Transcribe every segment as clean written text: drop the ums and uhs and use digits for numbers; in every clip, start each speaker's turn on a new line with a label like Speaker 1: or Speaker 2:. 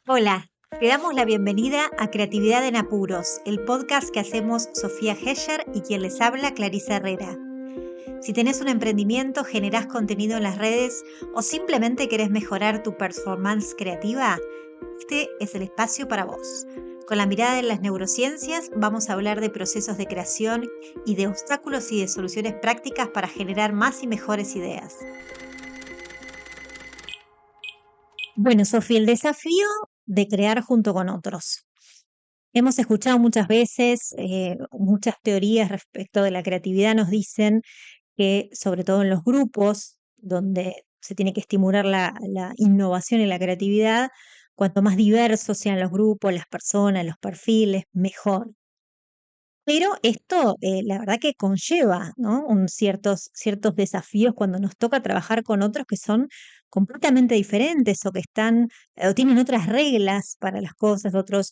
Speaker 1: Hola, te damos la bienvenida a Creatividad en Apuros, el podcast que hacemos Sofía Hescher y quien les habla, Clarisa Herrera. Si tenés un emprendimiento, generás contenido en las redes o simplemente querés mejorar tu performance creativa, este es el espacio para vos. Con la mirada de las neurociencias vamos a hablar de procesos de creación y de obstáculos y de soluciones prácticas para generar más y mejores ideas. Bueno, Sofía, el desafío de crear junto con otros. Hemos escuchado muchas veces, muchas teorías respecto de la creatividad nos dicen que, sobre todo en los grupos, donde se tiene que estimular la innovación y la creatividad, cuanto más diversos sean los grupos, las personas, los perfiles, mejor. Pero esto, la verdad que conlleva, ¿no? Ciertos desafíos cuando nos toca trabajar con otros que son completamente diferentes o que están, o tienen otras reglas para las cosas, otros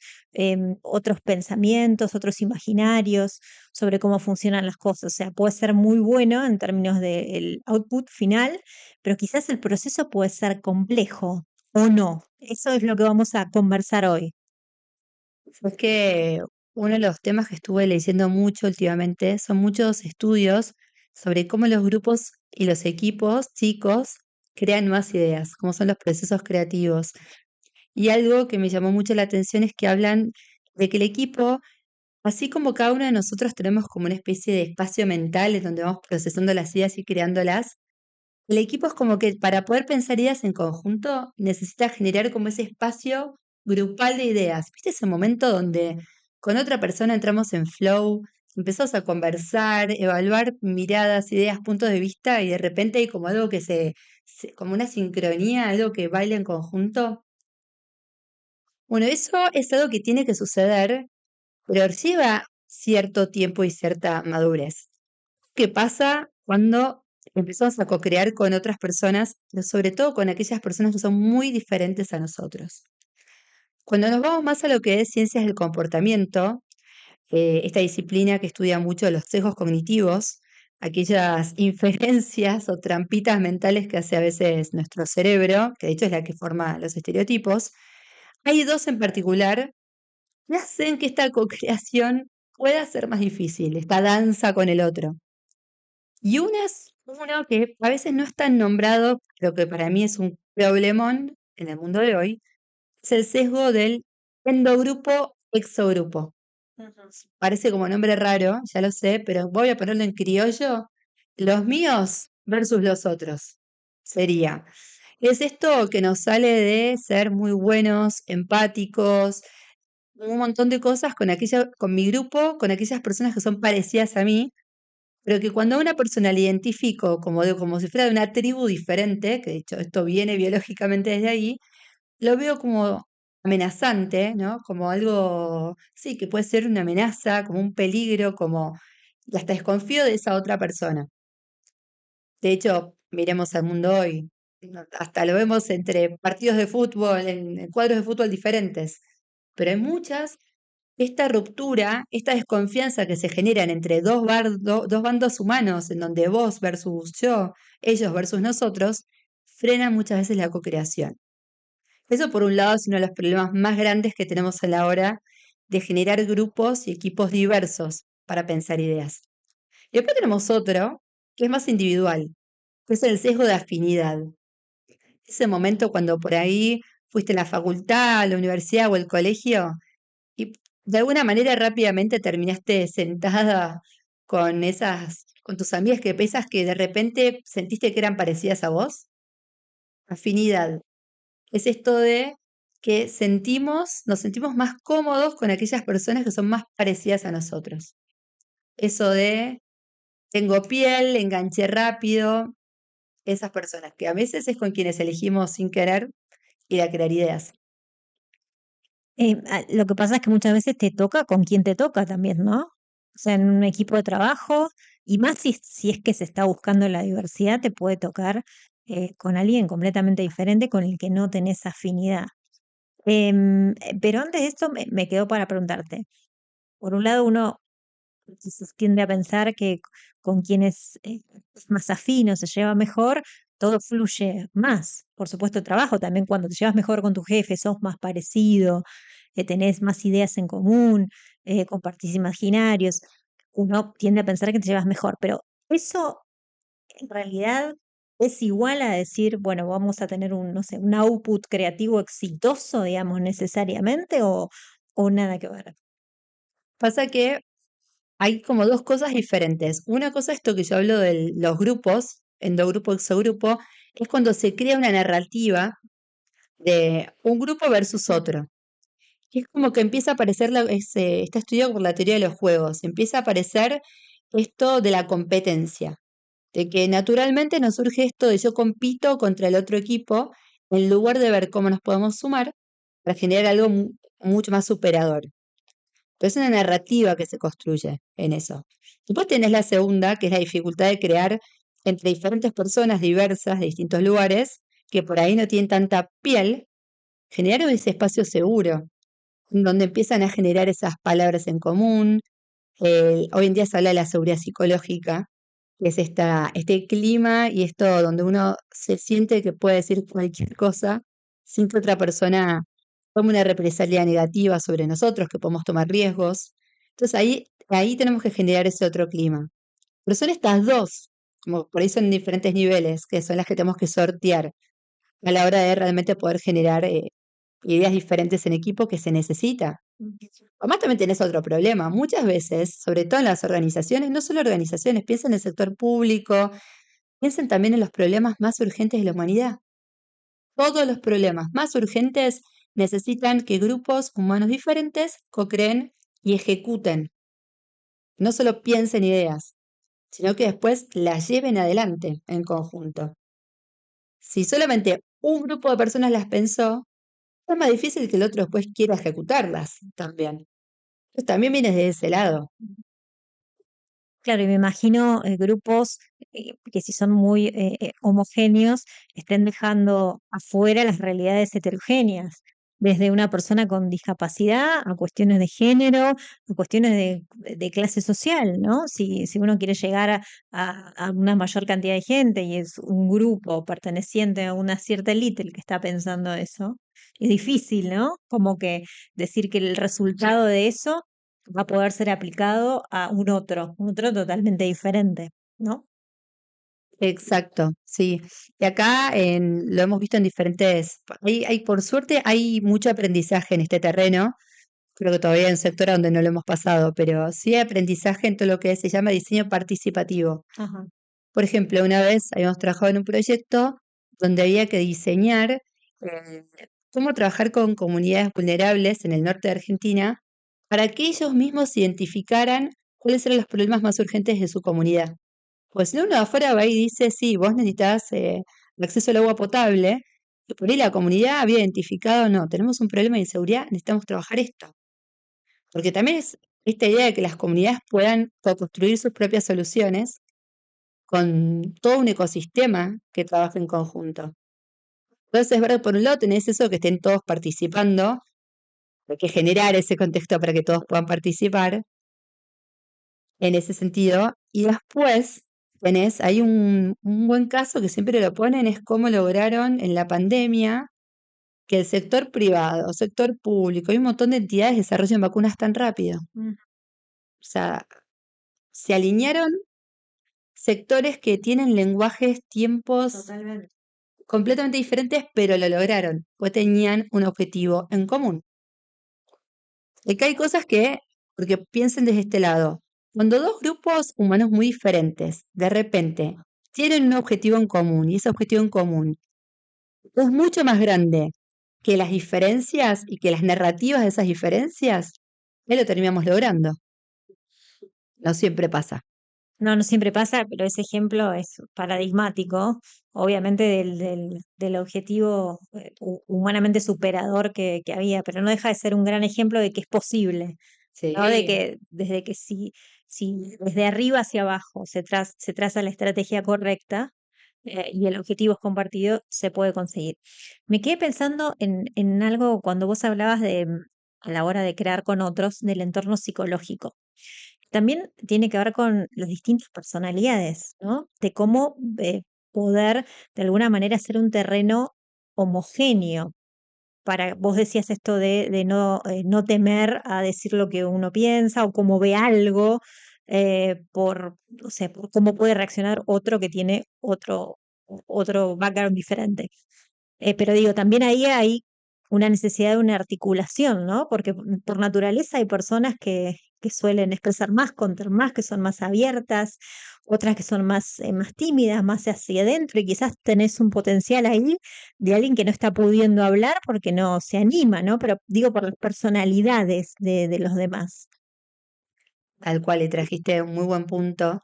Speaker 1: pensamientos, otros imaginarios sobre cómo funcionan las cosas. O sea, puede ser muy bueno en términos del output final, pero quizás el proceso puede ser complejo o no. Eso es lo que vamos a conversar hoy.
Speaker 2: Es que uno de los temas que estuve leyendo mucho últimamente son muchos estudios sobre cómo los grupos y los equipos chicos crean nuevas ideas, cómo son los procesos creativos. Y algo que me llamó mucho la atención es que hablan de que el equipo, así como cada uno de nosotros tenemos como una especie de espacio mental en donde vamos procesando las ideas y creándolas, el equipo es como que para poder pensar ideas en conjunto necesita generar como ese espacio grupal de ideas. ¿Viste ese momento donde con otra persona entramos en flow, empezamos a conversar, evaluar miradas, ideas, puntos de vista y de repente hay como algo como una sincronía, algo que baila en conjunto? Bueno, eso es algo que tiene que suceder, pero lleva cierto tiempo y cierta madurez. ¿Qué pasa cuando empezamos a co-crear con otras personas, pero sobre todo con aquellas personas que son muy diferentes a nosotros? Cuando nos vamos más a lo que es ciencias del comportamiento, esta disciplina que estudia mucho los sesgos cognitivos, aquellas inferencias o trampitas mentales que hace a veces nuestro cerebro, que de hecho es la que forma los estereotipos, hay dos en particular que hacen que esta co-creación pueda ser más difícil, esta danza con el otro. Y uno que a veces no es tan nombrado, pero que para mí es un problemón en el mundo de hoy, es el sesgo del endogrupo-exogrupo.
Speaker 1: Ujú.
Speaker 2: Parece como nombre raro, ya lo sé, pero voy a ponerlo en criollo. Los míos versus los otros. Sería. Es esto que nos sale de ser muy buenos, empáticos, un montón de cosas con mi grupo, con aquellas personas que son parecidas a mí, pero que cuando a una persona la identifico como si fuera de una tribu diferente, que de hecho esto viene biológicamente desde ahí, lo veo como amenazante, ¿no? Como algo, sí, que puede ser una amenaza, como un peligro, y hasta desconfío de esa otra persona. De hecho, miremos al mundo hoy, ¿no? Hasta lo vemos entre partidos de fútbol, en cuadros de fútbol diferentes, pero hay muchas esta ruptura, esta desconfianza que se generan entre dos bandos humanos, en donde vos versus yo, ellos versus nosotros, frena muchas veces la co-creación. Eso por un lado es uno de los problemas más grandes que tenemos a la hora de generar grupos y equipos diversos para pensar ideas. Y después tenemos otro, que es más individual, que es el sesgo de afinidad. Ese momento cuando por ahí fuiste a la facultad, a la universidad o al colegio y de alguna manera rápidamente terminaste sentada con tus amigas que pesas que de repente sentiste que eran parecidas a vos. Afinidad. Es esto de que nos sentimos más cómodos con aquellas personas que son más parecidas a nosotros. Eso de tengo piel, enganché rápido, esas personas que a veces es con quienes elegimos sin querer ir a crear ideas.
Speaker 1: Lo que pasa es que muchas veces te toca con quien te toca también, ¿no? O sea, en un equipo de trabajo, y más si es que se está buscando la diversidad, te puede tocar con alguien completamente diferente con el que no tenés afinidad. Pero antes de esto me quedó para preguntarte. Por un lado, uno quizás tiende a pensar que con quienes es más afín o se lleva mejor, todo fluye más. Por supuesto, el trabajo también, cuando te llevas mejor con tu jefe, sos más parecido, tenés más ideas en común, compartís imaginarios, uno tiende a pensar que te llevas mejor, pero eso en realidad es igual a decir, bueno, vamos a tener un, no sé, un output creativo exitoso, digamos, necesariamente, o nada que ver.
Speaker 2: Pasa que hay como dos cosas diferentes. Una cosa, esto que yo hablo de los grupos, endogrupo, exogrupo, es cuando se crea una narrativa de un grupo versus otro. Y es como que empieza a aparecer, está estudiado por la teoría de los juegos, empieza a aparecer esto de la competencia, de que naturalmente nos surge esto de yo compito contra el otro equipo, en lugar de ver cómo nos podemos sumar para generar algo mucho más superador. Pero es una narrativa que se construye en eso. Después tenés la segunda, que es la dificultad de crear entre diferentes personas diversas de distintos lugares, que por ahí no tienen tanta piel, generar ese espacio seguro, donde empiezan a generar esas palabras en común. Hoy en día se habla de la seguridad psicológica, que es este clima y esto donde uno se siente que puede decir cualquier cosa sin que otra persona tome una represalia negativa sobre nosotros, que podemos tomar riesgos. Entonces ahí tenemos que generar ese otro clima. Pero son estas dos, como por ahí son diferentes niveles, que son las que tenemos que sortear a la hora de realmente poder generar ideas diferentes en equipo que se necesita. Además también tenés otro problema. Muchas veces, sobre todo en las organizaciones, no solo organizaciones, piensen en el sector público, piensen también en los problemas más urgentes de la humanidad. Todos los problemas más urgentes necesitan que grupos humanos diferentes co-creen y ejecuten. No solo piensen ideas, sino que después las lleven adelante en conjunto. Si solamente un grupo de personas las pensó, es más difícil que el otro después quiera ejecutarlas también. Entonces también viene de ese lado.
Speaker 1: Claro, y me imagino grupos que si son muy homogéneos, estén dejando afuera las realidades heterogéneas, desde una persona con discapacidad a cuestiones de género, a cuestiones de clase social, ¿no? Si uno quiere llegar a una mayor cantidad de gente y es un grupo perteneciente a una cierta élite el que está pensando eso, es difícil, ¿no? Como que decir que el resultado de eso va a poder ser aplicado a un otro totalmente diferente, ¿no?
Speaker 2: Exacto, sí. Y acá lo hemos visto en diferentes, por suerte hay mucho aprendizaje en este terreno. Creo que todavía hay un sector donde no lo hemos pasado, pero sí hay aprendizaje en todo lo que se llama diseño participativo.
Speaker 1: Ajá.
Speaker 2: Por ejemplo, una vez habíamos trabajado en un proyecto donde había que diseñar eh, cómo trabajar con comunidades vulnerables en el norte de Argentina para que ellos mismos identificaran cuáles eran los problemas más urgentes de su comunidad. Pues si no, uno de afuera va y dice, sí, vos necesitas acceso al agua potable, y por ahí la comunidad había identificado, no, tenemos un problema de inseguridad, necesitamos trabajar esto. Porque también es esta idea de que las comunidades puedan construir sus propias soluciones con todo un ecosistema que trabaja en conjunto. Entonces, es verdad, por un lado tenés eso que estén todos participando, hay que generar ese contexto para que todos puedan participar en ese sentido, y después hay un buen caso que siempre lo ponen, es cómo lograron en la pandemia que el sector privado, sector público y un montón de entidades desarrollen vacunas tan rápido.
Speaker 1: Mm,
Speaker 2: O sea, se alinearon sectores que tienen lenguajes, tiempos
Speaker 1: totalmente.
Speaker 2: completamente diferentes, pero lo lograron, pues tenían un objetivo en común. Acá hay cosas que, porque piensen desde este lado, cuando dos grupos humanos muy diferentes, de repente, tienen un objetivo en común, y ese objetivo en común es mucho más grande que las diferencias y que las narrativas de esas diferencias, ya lo terminamos logrando. No siempre pasa.
Speaker 1: No, no siempre pasa, pero ese ejemplo es paradigmático, obviamente del objetivo humanamente superador que había, pero no deja de ser un gran ejemplo de que es posible, ¿no? De
Speaker 2: Sí.
Speaker 1: que desde que si desde arriba hacia abajo se traza la estrategia correcta, y el objetivo es compartido, se puede conseguir. Me quedé pensando en algo cuando vos hablabas a la hora de crear con otros, del entorno psicológico. También tiene que ver con las distintas personalidades, ¿no? De cómo poder de alguna manera hacer un terreno homogéneo. Vos decías esto de no, no temer a decir lo que uno piensa o cómo ve algo, no sé, por cómo puede reaccionar otro que tiene otro background diferente. Pero digo, también ahí hay una necesidad de una articulación, ¿no? Porque por naturaleza hay personas que suelen expresar más, contar más, que son más abiertas, otras que son más tímidas, más hacia adentro, y quizás tenés un potencial ahí de alguien que no está pudiendo hablar porque no se anima, ¿no? Pero digo por las personalidades de los demás.
Speaker 2: Tal cual, le trajiste un muy buen punto,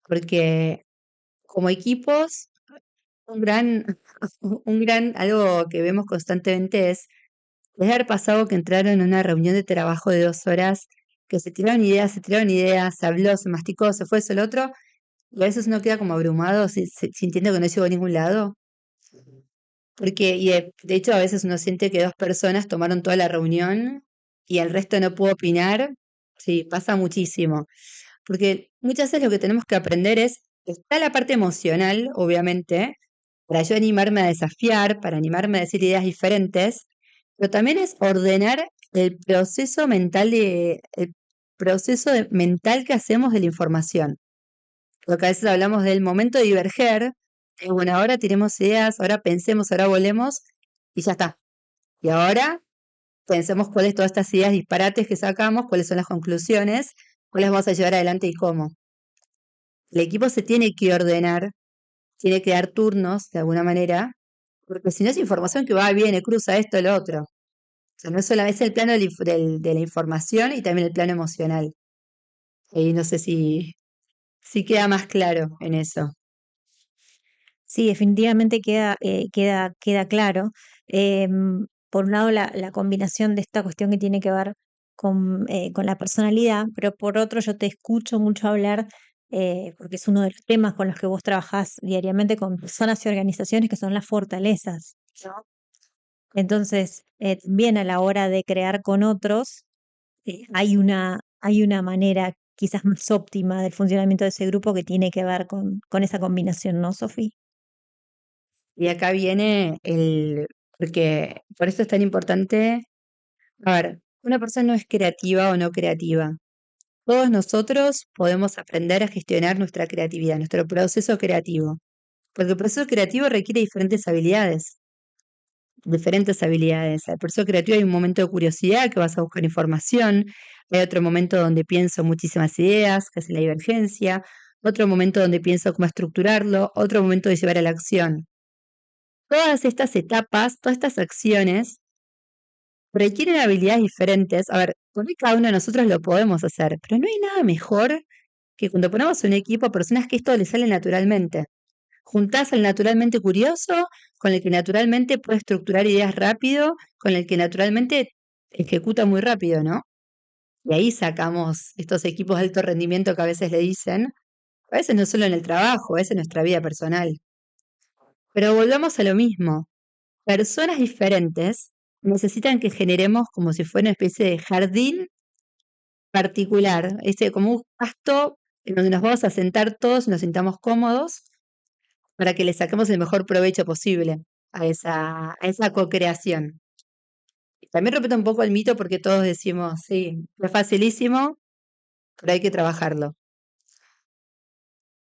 Speaker 2: porque como equipos, un gran, algo que vemos constantemente es haber pasado que entraron en una reunión de trabajo de 2 horas, que se tiraron ideas, se habló, se masticó, se fue eso, el otro, y a veces uno queda como abrumado, sintiendo que no llegó a ningún lado. Porque, de hecho, a veces uno siente que 2 personas tomaron toda la reunión y el resto no pudo opinar. Sí, pasa muchísimo. Porque muchas veces lo que tenemos que aprender está la parte emocional, obviamente, para yo animarme a desafiar, para animarme a decir ideas diferentes, pero también es ordenar el proceso mental que hacemos de la información. Porque a veces hablamos del momento de diverger, bueno, ahora tiremos ideas, ahora pensemos, ahora volemos, y ya está. Y ahora pensemos cuáles todas estas ideas disparates que sacamos, cuáles son las conclusiones, cuáles vamos a llevar adelante y cómo. El equipo se tiene que ordenar, tiene que dar turnos de alguna manera, porque si no es información que va, viene, cruza esto, lo otro. O sea, no es solamente es el plano de la información y también el plano emocional. Y no sé si queda más claro en eso.
Speaker 1: Sí, definitivamente queda claro. Por un lado, la combinación de esta cuestión que tiene que ver con la personalidad, pero por otro, yo te escucho mucho hablar, porque es uno de los temas con los que vos trabajás diariamente con personas y organizaciones, que son las fortalezas, ¿no? Entonces, también a la hora de crear con otros, hay una manera quizás más óptima del funcionamiento de ese grupo que tiene que ver con esa combinación, ¿no, Sofía?
Speaker 2: Y acá viene porque por eso es tan importante, a ver, una persona no es creativa o no creativa. Todos nosotros podemos aprender a gestionar nuestra creatividad, nuestro proceso creativo, porque el proceso creativo requiere diferentes habilidades. Al proceso creativo hay un momento de curiosidad que vas a buscar información, hay otro momento donde pienso muchísimas ideas, que es la divergencia, otro momento donde pienso cómo estructurarlo, otro momento de llevar a la acción. Todas estas etapas, todas estas acciones requieren habilidades diferentes. A ver, por ahí cada uno de nosotros lo podemos hacer, pero no hay nada mejor que cuando ponemos un equipo a personas que esto les sale naturalmente. Juntás al naturalmente curioso, con el que naturalmente puede estructurar ideas rápido, con el que naturalmente ejecuta muy rápido, ¿no? Y ahí sacamos estos equipos de alto rendimiento que a veces le dicen, a veces no solo en el trabajo, a veces en nuestra vida personal. Pero volvamos a lo mismo. Personas diferentes necesitan que generemos como si fuera una especie de jardín particular, como un pasto en donde nos vamos a sentar todos y nos sintamos cómodos para que le saquemos el mejor provecho posible a esa co-creación. También repito un poco el mito porque todos decimos, sí, es facilísimo, pero hay que trabajarlo.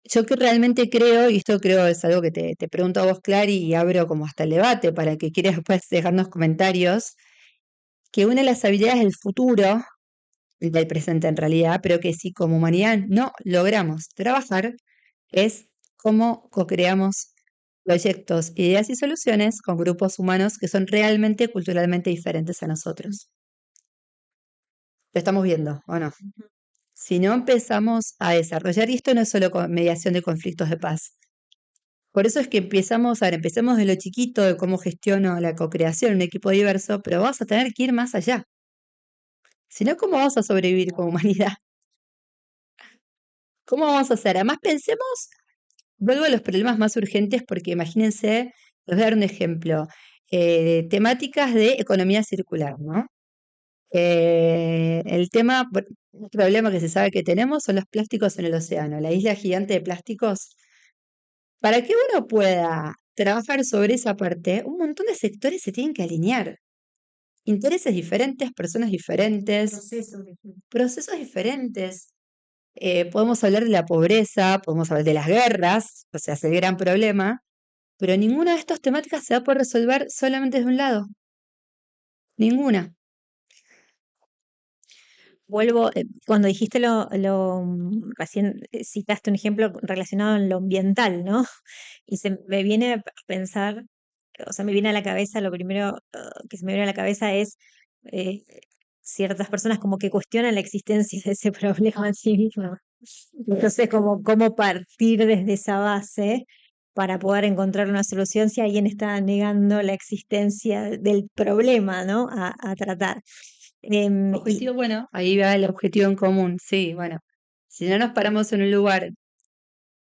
Speaker 2: Yo que realmente creo, y esto creo es algo que te pregunto a vos, Clary, y abro como hasta el debate para que quieras después dejarnos comentarios, que una de las habilidades del futuro, del presente en realidad, pero que si como humanidad no logramos trabajar, es cómo co-creamos proyectos, ideas y soluciones con grupos humanos que son realmente culturalmente diferentes a nosotros. Lo estamos viendo, ¿o no? Si no empezamos a desarrollar, y esto no es solo mediación de conflictos de paz. Por eso es que empecemos de lo chiquito, de cómo gestiono la co-creación en un equipo diverso, pero vamos a tener que ir más allá. Si no, ¿cómo vamos a sobrevivir como humanidad? ¿Cómo vamos a hacer? Además, pensemos, vuelvo a los problemas más urgentes, porque imagínense, les voy a dar un ejemplo, temáticas de economía circular, ¿no? Un problema que se sabe que tenemos son los plásticos en el océano, la isla gigante de plásticos. Para que uno pueda trabajar sobre esa parte, un montón de sectores se tienen que alinear. Intereses diferentes, personas diferentes, procesos diferentes. Podemos hablar de la pobreza, podemos hablar de las guerras, o sea, es el gran problema, pero ninguna de estas temáticas se va a poder resolver solamente de un lado. Ninguna.
Speaker 1: Vuelvo, cuando dijiste recién citaste un ejemplo relacionado en lo ambiental, ¿no? Y me viene a pensar, o sea, me viene a la cabeza, lo primero que se me viene a la cabeza es eh, ciertas personas como que cuestionan la existencia de ese problema en sí mismo. Entonces, como cómo partir desde esa base para poder encontrar una solución si alguien está negando la existencia del problema, ¿no? A tratar. Y
Speaker 2: Objetivo, bueno, ahí va el objetivo en común, sí, bueno. Si no nos paramos en un lugar,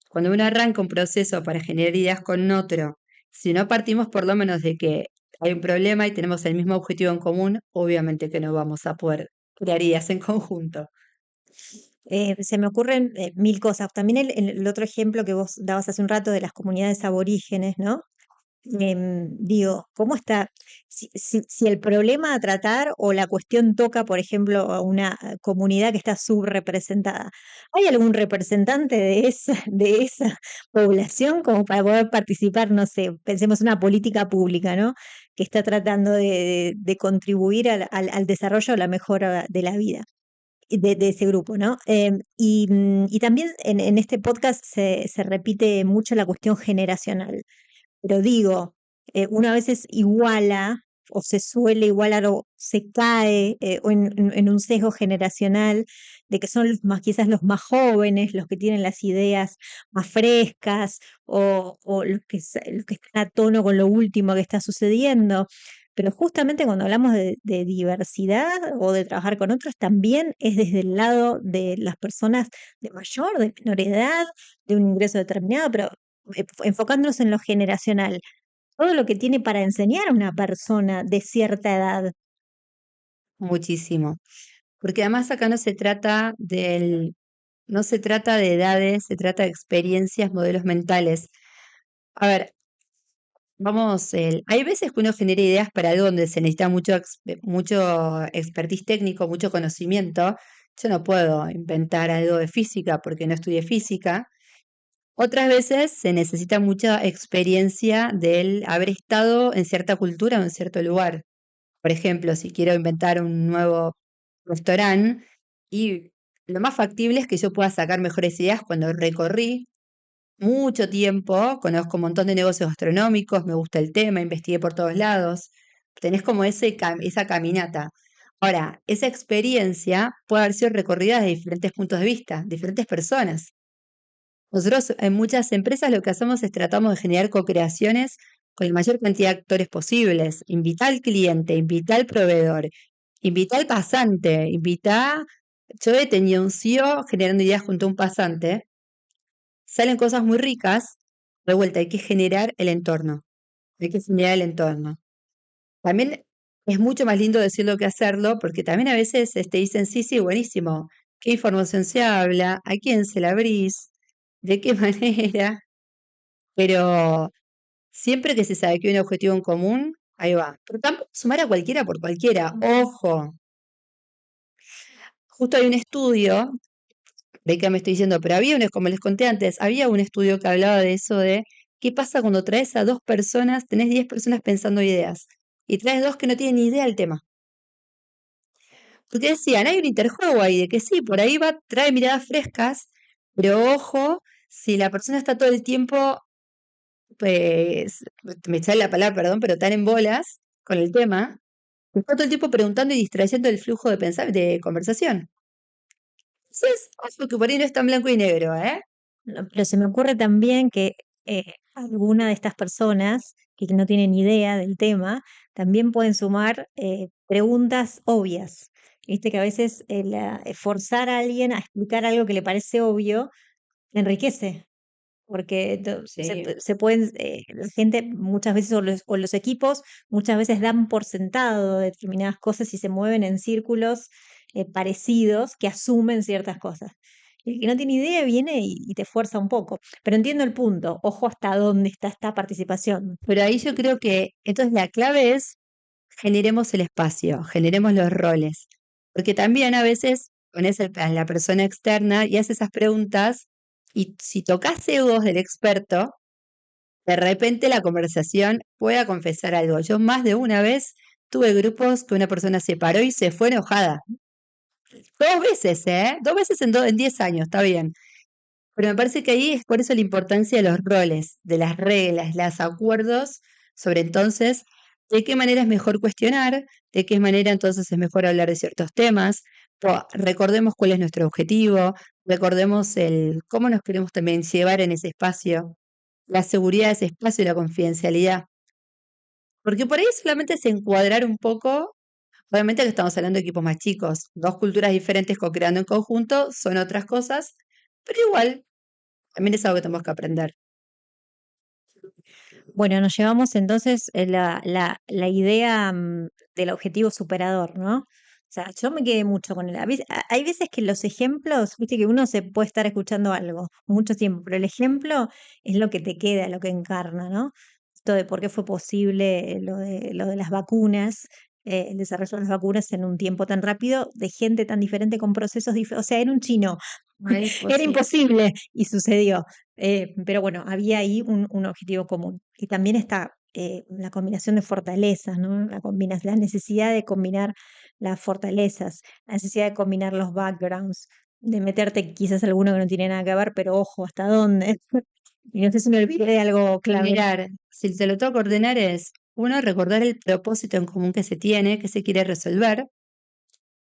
Speaker 2: cuando uno arranca un proceso para generar ideas con otro, si no partimos por lo menos de que hay un problema y tenemos el mismo objetivo en común, obviamente que no vamos a poder crear ideas en conjunto.
Speaker 1: se me ocurren mil cosas. También el otro ejemplo que vos dabas hace un rato de las comunidades aborígenes, ¿no? Digo, ¿cómo está? Si el problema a tratar o la cuestión toca, por ejemplo, a una comunidad que está subrepresentada, ¿hay algún representante de esa población como para poder participar? No sé, pensemos en una política pública, ¿no? Que está tratando de contribuir al desarrollo o la mejora de la vida de ese grupo, ¿no? Y también en este podcast se repite mucho la cuestión generacional. Pero digo, una vez iguala o se suele igualar o se cae o en un sesgo generacional de que son quizás los más jóvenes, los que tienen las ideas más frescas o los que están a tono con lo último que está sucediendo. Pero justamente cuando hablamos de diversidad o de trabajar con otros, también es desde el lado de las personas de mayor, de menor edad, de un ingreso determinado, pero enfocándonos en lo generacional, todo lo que tiene para enseñar a una persona de cierta edad.
Speaker 2: Muchísimo. Porque además acá no se trata de edades, se trata de experiencias, modelos mentales. A ver, hay veces que uno genera ideas para algo donde se necesita mucho expertise técnico, mucho conocimiento. Yo no puedo inventar algo de física porque no estudié física. Otras veces se necesita mucha experiencia del haber estado en cierta cultura o en cierto lugar. Por ejemplo, si quiero inventar un nuevo restaurante y lo más factible es que yo pueda sacar mejores ideas cuando recorrí mucho tiempo, conozco un montón de negocios gastronómicos, me gusta el tema, investigué por todos lados. Tenés como esa caminata. Ahora, esa experiencia puede haber sido recorrida desde diferentes puntos de vista, diferentes personas. Nosotros en muchas empresas lo que hacemos es tratamos de generar co-creaciones con la mayor cantidad de actores posibles. Invita al cliente, invita al proveedor, invita al pasante, Yo he tenido un CEO generando ideas junto a un pasante. Salen cosas muy ricas. De vuelta, hay que generar el entorno. Hay que generar el entorno. También es mucho más lindo decirlo que hacerlo, porque también a veces te dicen, sí, sí, buenísimo. ¿Qué información se habla? ¿A quién se la abrís? ¿De qué manera? Pero siempre que se sabe que hay un objetivo en común, ahí va. Pero tampoco sumar a cualquiera por cualquiera. Ojo, justo hay un estudio, ve que me estoy diciendo, pero como les conté antes, había un estudio que hablaba de eso de qué pasa cuando traes a dos personas, tenés 10 personas pensando ideas, y traes dos que no tienen ni idea del tema. Porque decían, hay un interjuego ahí de que sí, por ahí va, trae miradas frescas, pero ojo, si la persona está todo el tiempo pues, me sale la palabra, perdón, pero tan en bolas con el tema, que está todo el tiempo preguntando y distrayendo el flujo de conversación. Entonces, ojo que por ahí no es tan blanco y negro, ¿eh?
Speaker 1: No, pero se me ocurre también que alguna de estas personas que no tienen idea del tema también pueden sumar preguntas obvias. Viste que a veces forzar a alguien a explicar algo que le parece obvio enriquece, porque
Speaker 2: Sí.
Speaker 1: se pueden, la gente muchas veces o los equipos muchas veces dan por sentado determinadas cosas y se mueven en círculos parecidos que asumen ciertas cosas. El que no tiene idea viene y te fuerza un poco. Pero entiendo el punto. Ojo hasta dónde está esta participación.
Speaker 2: Pero ahí yo creo que entonces la clave es generemos el espacio, generemos los roles. Porque también a veces pones a la persona externa y hace esas preguntas y si tocas egos del experto, de repente la conversación pueda confesar algo. Yo más de una vez tuve grupos que una persona se paró y se fue enojada. 2 veces, ¿eh? 2 veces en 10 años, está bien. Pero me parece que ahí es por eso la importancia de los roles, de las reglas, los acuerdos sobre entonces de qué manera es mejor cuestionar, de qué manera entonces es mejor hablar de ciertos temas. Recordemos cuál es nuestro objetivo, recordemos el cómo nos queremos también llevar en ese espacio, la seguridad de ese espacio y la confidencialidad. Porque por ahí solamente es encuadrar un poco, obviamente que estamos hablando de equipos más chicos, dos culturas diferentes co-creando en conjunto son otras cosas, pero igual también es algo que tenemos que aprender.
Speaker 1: Bueno, nos llevamos entonces la idea del objetivo superador, ¿no? O sea, yo me quedé mucho con él. Hay veces que los ejemplos, viste que uno se puede estar escuchando algo mucho tiempo, pero el ejemplo es lo que te queda, lo que encarna, ¿no? Esto de por qué fue posible lo de las vacunas, el desarrollo de las vacunas en un tiempo tan rápido, de gente tan diferente con procesos diferentes. O sea, era un chino,
Speaker 2: Ay,
Speaker 1: era
Speaker 2: posible.
Speaker 1: imposible y sucedió. Pero bueno, había ahí un objetivo común. Y también está la combinación de fortalezas, ¿no? La necesidad de combinar las fortalezas, la necesidad de combinar los backgrounds, de meterte quizás alguno que no tiene nada que ver, pero ojo, ¿hasta dónde? Y no sé si me olvidé de algo
Speaker 2: Y
Speaker 1: clave.
Speaker 2: mirar, si te lo tengo que ordenar es, uno, recordar el propósito en común que se tiene, que se quiere resolver.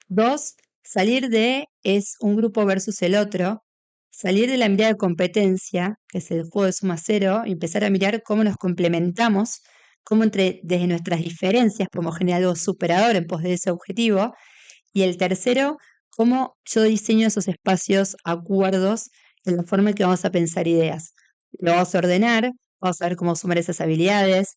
Speaker 2: Dos, salir de es un grupo versus el otro, salir de la mirada de competencia, que es el juego de suma cero, y empezar a mirar cómo nos complementamos, cómo desde nuestras diferencias podemos generar algo superador en pos de ese objetivo. Y el tercero, cómo yo diseño esos espacios, acuerdos, en la forma en que vamos a pensar ideas. Lo vamos a ordenar, vamos a ver cómo sumar esas habilidades,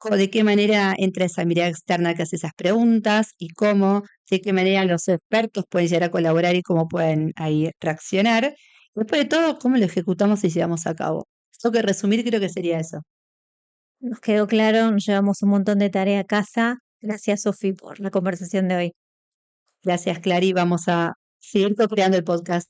Speaker 2: de qué manera entra esa mirada externa que hace esas preguntas y cómo, de qué manera los expertos pueden llegar a colaborar y cómo pueden ahí reaccionar. Después de todo, cómo lo ejecutamos y llevamos a cabo. Tengo que resumir, creo que sería eso.
Speaker 1: Nos quedó claro, nos llevamos un montón de tarea a casa. Gracias, Sofi, por la conversación de hoy.
Speaker 2: Gracias, Clary. Vamos a seguir co-creando el podcast.